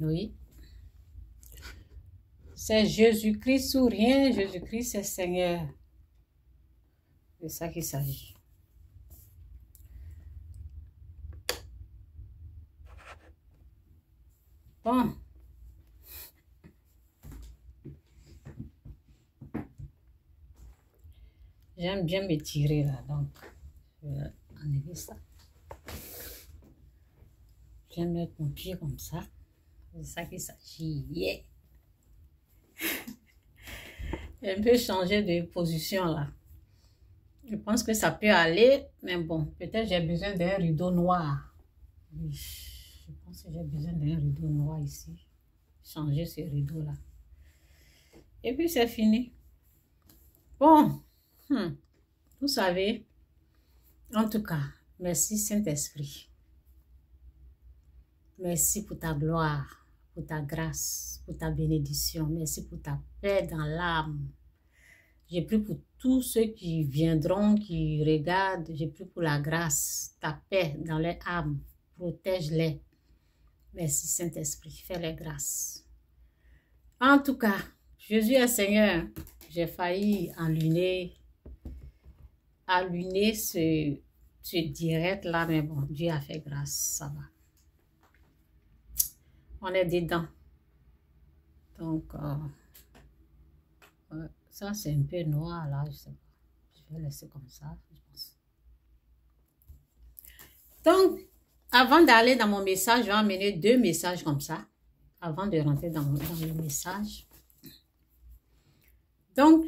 Oui. C'est Jésus-Christ ou rien. Jésus-Christ, c'est Seigneur. C'est ça qu'il s'agit. Bon. J'aime bien m'étirer là, donc je vais enlever ça. Je vais mettre mon pied comme ça. C'est ça qu'il s'agit. Yeah. Un peu changer de position là. Je pense que ça peut aller, mais bon, peut-être j'ai besoin d'un rideau noir. Oui, je pense que j'ai besoin d'un rideau noir ici. Changer ce rideau là. Et puis c'est fini. Bon, vous savez, en tout cas, merci Saint-Esprit. Merci pour ta gloire, pour ta grâce, pour ta bénédiction. Merci pour ta paix dans l'âme. J'ai pris pour tous ceux qui viendront, qui regardent. J'ai pris pour la grâce, ta paix dans leur âme. Protège-les. Merci Saint-Esprit, fais-les grâces. En tout cas, Jésus est Seigneur. J'ai failli enluner ce direct là, mais bon, Dieu a fait grâce, ça va. On est dedans. Donc, ça c'est un peu noir là, je sais pas. Je vais laisser comme ça, je pense. Donc, avant d'aller dans mon message, je vais amener 2 messages comme ça, avant de rentrer dans le message. Donc,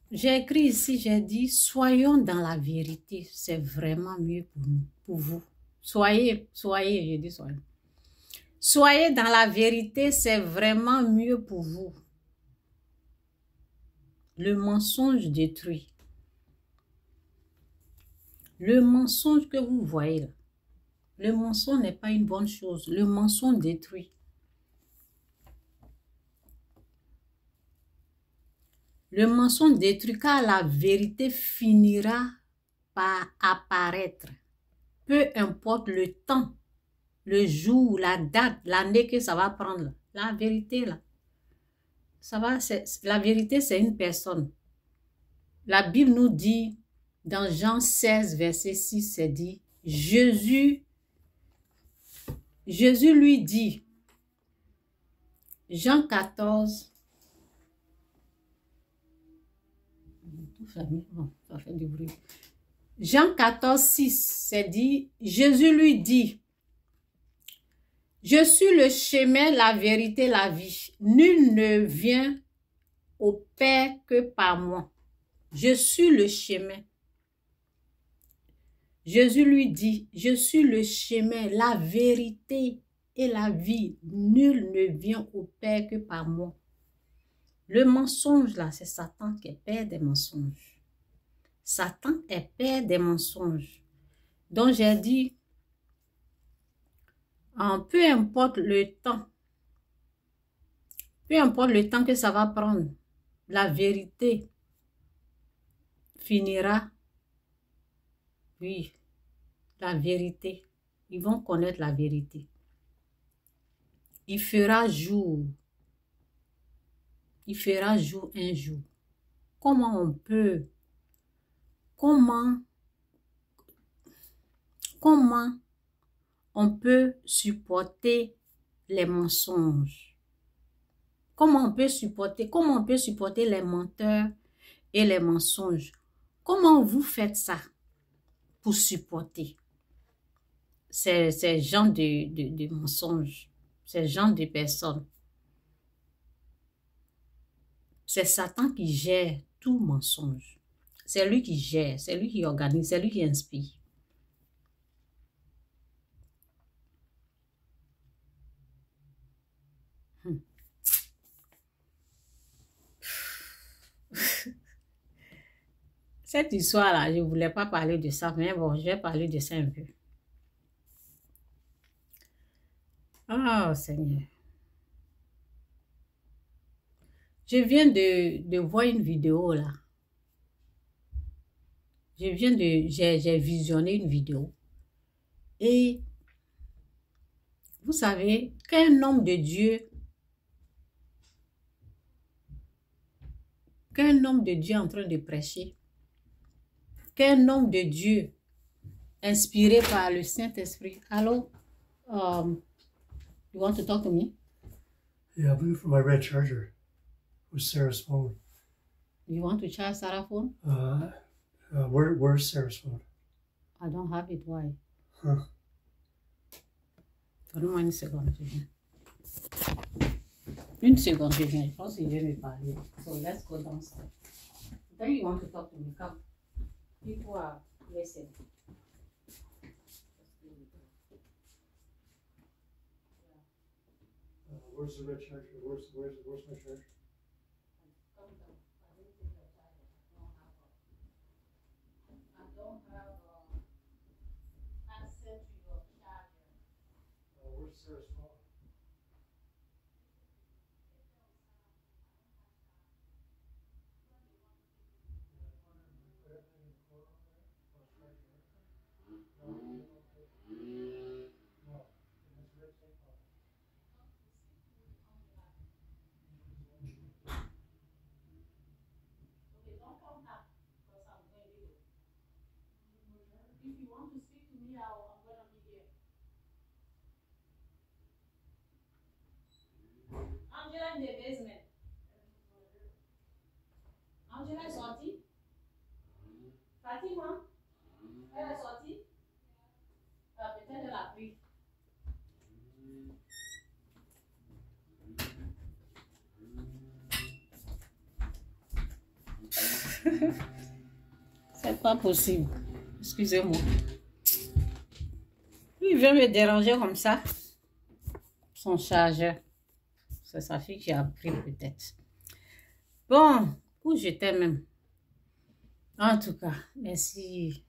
j'ai écrit ici, j'ai dit, soyons dans la vérité, c'est vraiment mieux pour nous, pour vous. Soyez, j'ai dit soyez. Soyez dans la vérité, c'est vraiment mieux pour vous. Le mensonge détruit. Le mensonge que vous voyez là, le mensonge n'est pas une bonne chose. Le mensonge détruit. Le mensonge détruit car la vérité finira par apparaître. Peu importe le temps, le jour, la date, l'année que ça va prendre. La vérité là. La vérité c'est une personne. La Bible nous dit, dans Jean 16, verset 6, c'est dit, Jésus lui dit, Jean 14, ça fait du bruit. Jean 14, 6, c'est dit, Jésus lui dit, je suis le chemin, la vérité, la vie. Nul ne vient au Père que par moi. Je suis le chemin. Jésus lui dit, je suis le chemin, la vérité et la vie. Nul ne vient au Père que par moi. Le mensonge là, c'est Satan qui est père des mensonges. Satan est père des mensonges. Donc j'ai dit, peu importe le temps que ça va prendre, la vérité finira. Oui, la vérité. Ils vont connaître la vérité. Il fera jour. Il fera jour un jour. Comment on peut supporter les mensonges? Comment on peut supporter les menteurs et les mensonges? Comment vous faites ça pour supporter ces gens de mensonges, ces gens de personnes? C'est Satan qui gère tout mensonge. C'est lui qui gère, c'est lui qui organise, c'est lui qui inspire. Cette histoire-là, je ne voulais pas parler de ça, mais bon, je vais parler de ça un peu. Oh, Seigneur. Je viens de voir une vidéo, là. J'ai visionné une vidéo. Et Vous savez qu'un homme de Dieu, est en train de prêcher, qu'un homme de Dieu inspiré par le Saint-Esprit. Allô? You want to talk to me? Yeah, I'm looking for my red charger with Sarah's phone. You want to charge Sarah's phone? Where's Sarah's phone? I don't have it. Why? Huh. Donne-moi une seconde, je viens. Une seconde, je viens. Je pense qu'il veut me parler. So let's go downstairs. Then you want to talk to me. Come. People are listening. Where's the red charger? Where's my charger? I don't have access to your charger. Where's Sarah's phone? Okay, don't come back because I'm going to leave. If you want to speak to me, I'm going to be here. Angela in the basement. Angela est sortie? Fatima? Elle est sortie? Ah, peut-être elle a pris. C'est pas possible. Excusez-moi. Il vient me déranger comme ça. Son chargeur. C'est sa fille qui a pris peut-être. Bon, où j'étais même. En tout cas, merci.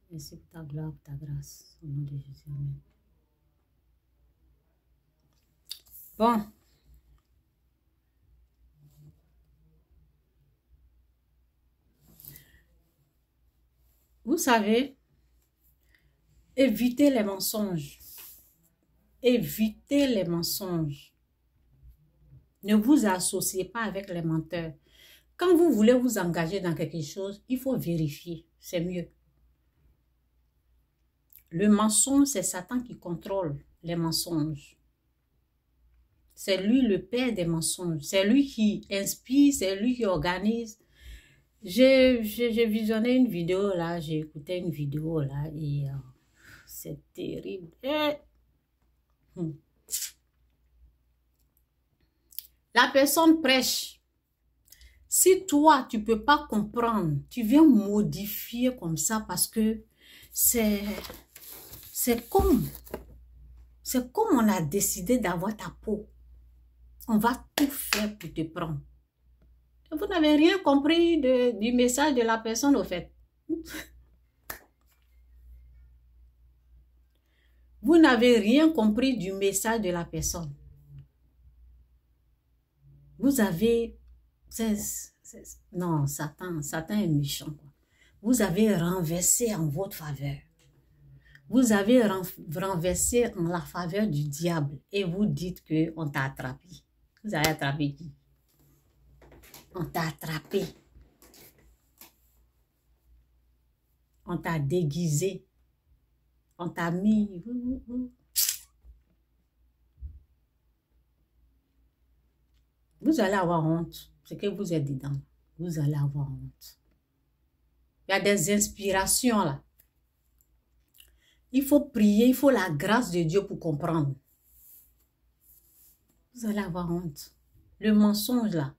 Merci pour ta gloire, pour ta grâce. Au nom de Jésus. Amen. Bon. Vous savez, évitez les mensonges. Évitez les mensonges. Ne vous associez pas avec les menteurs. Quand vous voulez vous engager dans quelque chose, il faut vérifier. C'est mieux. Le mensonge, c'est Satan qui contrôle les mensonges. C'est lui le père des mensonges. C'est lui qui inspire, c'est lui qui organise. J'ai visionné une vidéo là, j'ai écouté une vidéo là et c'est terrible. La personne prêche. Si toi, tu ne peux pas comprendre, tu viens modifier comme ça parce que c'est comme on a décidé d'avoir ta peau. On va tout faire pour te prendre. Vous n'avez rien compris du message de la personne au fait. Vous n'avez rien compris du message de la personne. Vous avez... non, Satan est méchant. Quoi. Vous avez renversé en votre faveur. Vous avez renversé en la faveur du diable et vous dites qu'on t'a attrapé. Vous avez attrapé qui? On t'a attrapé. On t'a déguisé. On t'a mis... Vous allez avoir honte. C'est que vous êtes dedans. Vous allez avoir honte. Il y a des inspirations là. Il faut prier, il faut la grâce de Dieu pour comprendre. Vous allez avoir honte. Le mensonge là.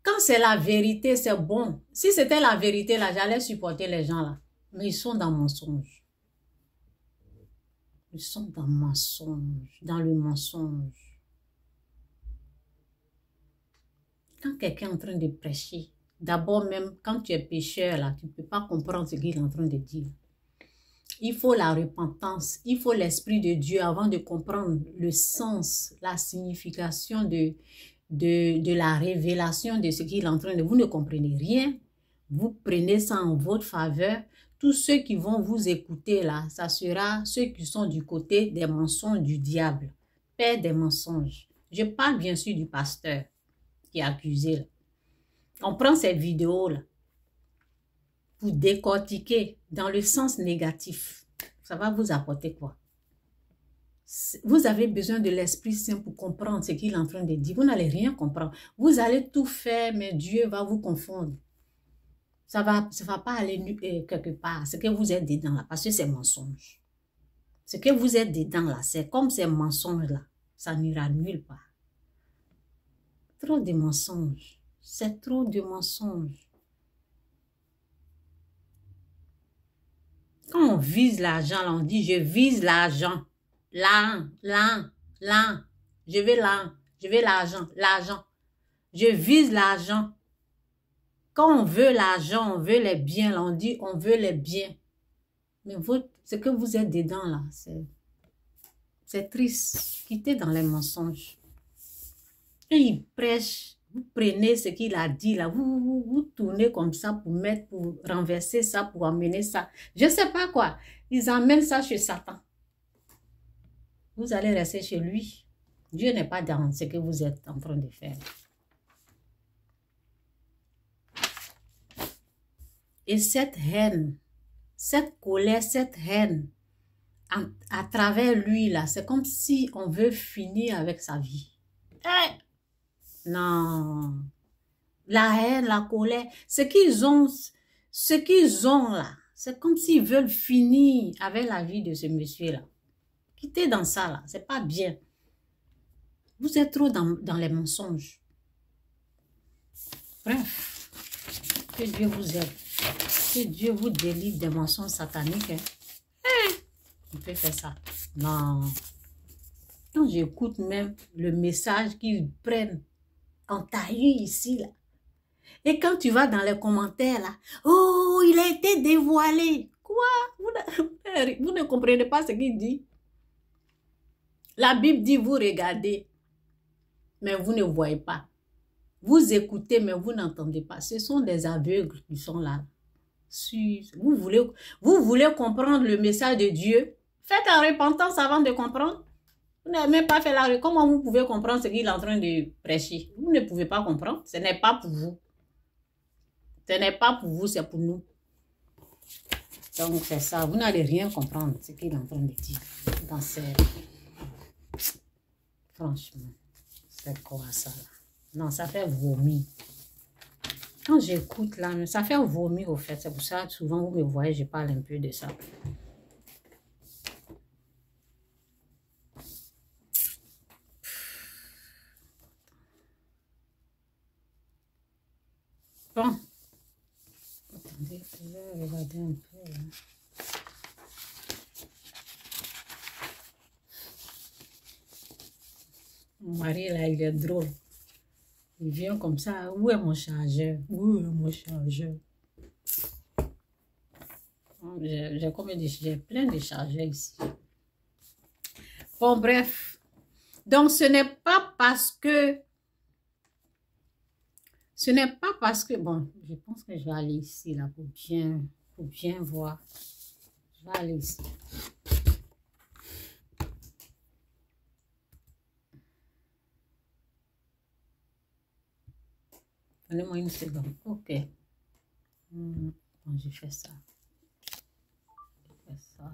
Quand c'est la vérité, c'est bon. Si c'était la vérité là, j'allais supporter les gens là. Mais ils sont dans le mensonge. Ils sont dans le mensonge. Dans le mensonge. Quand quelqu'un est en train de prêcher, d'abord même quand tu es pécheur là, tu ne peux pas comprendre ce qu'il est en train de dire. Il faut la repentance, il faut l'Esprit de Dieu avant de comprendre le sens, la signification de la révélation de ce qu'il est en train de... Vous ne comprenez rien, vous prenez ça en votre faveur, tous ceux qui vont vous écouter là, ça sera ceux qui sont du côté des mensonges du diable, père des mensonges. Je parle bien sûr du pasteur qui est accusé là. On prend cette vidéo là, vous décortiquez dans le sens négatif. Ça va vous apporter quoi? Vous avez besoin de l'Esprit Saint pour comprendre ce qu'il est en train de dire. Vous n'allez rien comprendre. Vous allez tout faire, mais Dieu va vous confondre. Ça va pas aller quelque part. Ce que vous êtes dedans là, parce que c'est mensonge. Ce que vous êtes dedans là, c'est comme ces mensonges là. Ça n'ira nulle part. Trop de mensonges. C'est trop de mensonges. Quand on vise l'argent, on dit je vise l'argent. Là. Je veux l'argent. Je vise l'argent. Quand on veut l'argent, on veut les biens, là, on dit on veut les biens. Mais ce que vous êtes dedans là, c'est triste. Quittez dans les mensonges. Quand il prêche, vous prenez ce qu'il a dit là, vous tournez comme ça pour renverser ça, pour amener ça. Je ne sais pas quoi. Ils amènent ça chez Satan. Vous allez rester chez lui. Dieu n'est pas dans ce que vous êtes en train de faire. Et cette haine, cette colère, cette haine, à travers lui, là, c'est comme si on veut finir avec sa vie. Non. La haine, la colère, ce qu'ils ont là, c'est comme s'ils veulent finir avec la vie de ce monsieur-là. Quittez dans ça, là, c'est pas bien. Vous êtes trop dans les mensonges. Bref, que Dieu vous aide. Que Dieu vous délivre des mensonges sataniques. On peut faire ça. Non. Quand j'écoute même le message qu'ils prennent en taillis ici, là. Et quand tu vas dans les commentaires, là, oh, il a été dévoilé. Quoi? Vous ne comprenez pas ce qu'il dit. La Bible dit, vous regardez, mais vous ne voyez pas. Vous écoutez, mais vous n'entendez pas. Ce sont des aveugles qui sont là. Vous voulez comprendre le message de Dieu? Faites la repentance avant de comprendre. Vous n'avez même pas fait la repentance. Comment vous pouvez comprendre ce qu'il est en train de prêcher? Vous ne pouvez pas comprendre. Ce n'est pas pour vous. Ce n'est pas pour vous, c'est pour nous. Donc, c'est ça. Vous n'allez rien comprendre ce qu'il est en train de dire. Dans ces... Franchement, c'est quoi ça là? Non, ça fait vomir. Quand j'écoute là, ça fait vomir au fait. C'est pour ça que souvent vous me voyez, je parle un peu de ça. Bon. Attendez, je vais regarder un peu. Là. Mon mari là, il est drôle. Il vient comme ça. Où est mon chargeur? Où est mon chargeur? J'ai plein de chargeurs ici. Bon, bref. Donc, ce n'est pas parce que... Bon, je pense que je vais aller ici, là, pour bien voir. Je vais aller ici. Donnez-moi une seconde. Ok. Bon, je fais ça. Je fais ça.